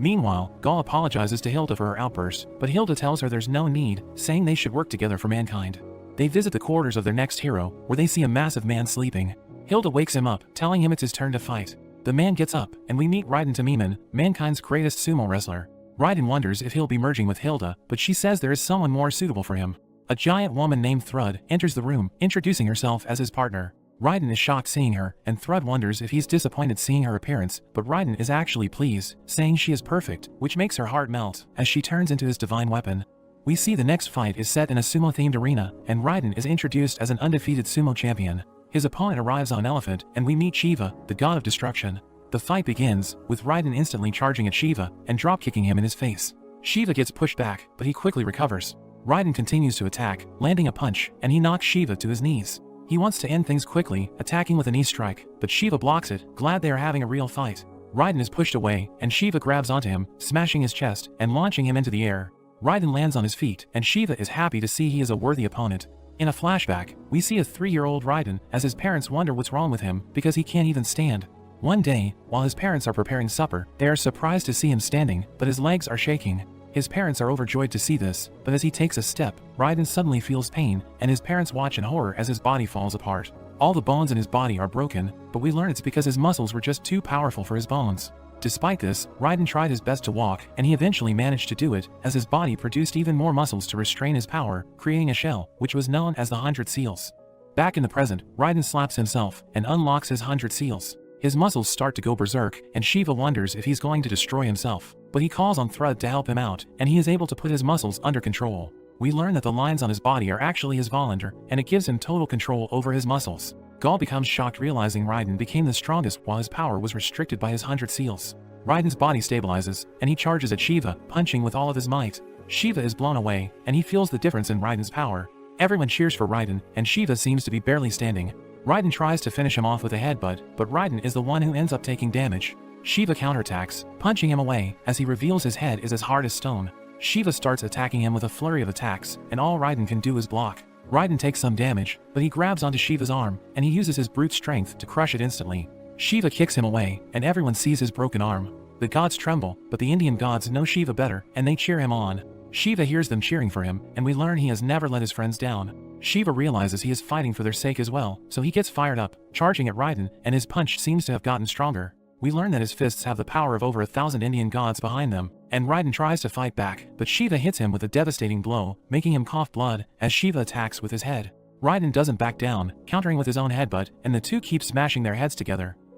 Meanwhile, Gaul apologizes to Hilda for her outburst, but Hilda tells her there's no need, saying they should work together for mankind. They visit the quarters of their next hero, where they see a massive man sleeping. Hilda wakes him up, telling him it's his turn to fight. The man gets up, and we meet Raiden Tamimin, mankind's greatest sumo wrestler. Raiden wonders if he'll be merging with Hilda, but she says there is someone more suitable for him. A giant woman named Thrud enters the room, introducing herself as his partner. Raiden is shocked seeing her, and Thrud wonders if he's disappointed seeing her appearance, but Raiden is actually pleased, saying she is perfect, which makes her heart melt, as she turns into his divine weapon. We see the next fight is set in a sumo-themed arena, and Raiden is introduced as an undefeated sumo champion. His opponent arrives on an elephant, and we meet Shiva, the god of destruction. The fight begins, with Raiden instantly charging at Shiva, and drop-kicking him in his face. Shiva gets pushed back, but he quickly recovers. Raiden continues to attack, landing a punch, and he knocks Shiva to his knees. He wants to end things quickly, attacking with a knee strike, but Shiva blocks it, glad they are having a real fight. Raiden is pushed away, and Shiva grabs onto him, smashing his chest, and launching him into the air. Raiden lands on his feet, and Shiva is happy to see he is a worthy opponent. In a flashback, we see a 3-year-old Raiden, as his parents wonder what's wrong with him, because he can't even stand. One day, while his parents are preparing supper, they are surprised to see him standing, but his legs are shaking. His parents are overjoyed to see this, but as he takes a step, Raiden suddenly feels pain, and his parents watch in horror as his body falls apart. All the bones in his body are broken, but we learn it's because his muscles were just too powerful for his bones. Despite this, Raiden tried his best to walk, and he eventually managed to do it, as his body produced even more muscles to restrain his power, creating a shell, which was known as the 100 Seals. Back in the present, Raiden slaps himself, and unlocks his 100 Seals. His muscles start to go berserk, and Shiva wonders if he's going to destroy himself. But he calls on Thrud to help him out, and he is able to put his muscles under control. We learn that the lines on his body are actually his Volender, and it gives him total control over his muscles. Gaul becomes shocked realizing Raiden became the strongest while his power was restricted by his 100 Seals. Raiden's body stabilizes, and he charges at Shiva, punching with all of his might. Shiva is blown away, and he feels the difference in Raiden's power. Everyone cheers for Raiden, and Shiva seems to be barely standing. Raiden tries to finish him off with a headbutt, but Raiden is the one who ends up taking damage. Shiva counterattacks, punching him away, as he reveals his head is as hard as stone. Shiva starts attacking him with a flurry of attacks, and all Raiden can do is block. Raiden takes some damage, but he grabs onto Shiva's arm, and he uses his brute strength to crush it instantly. Shiva kicks him away, and everyone sees his broken arm. The gods tremble, but the Indian gods know Shiva better, and they cheer him on. Shiva hears them cheering for him, and we learn he has never let his friends down. Shiva realizes he is fighting for their sake as well, so he gets fired up, charging at Raiden, and his punch seems to have gotten stronger. We learn that his fists have the power of over 1,000 Indian gods behind them, and Raiden tries to fight back, but Shiva hits him with a devastating blow, making him cough blood, as Shiva attacks with his head. Raiden doesn't back down, countering with his own headbutt, and the two keep smashing their heads together.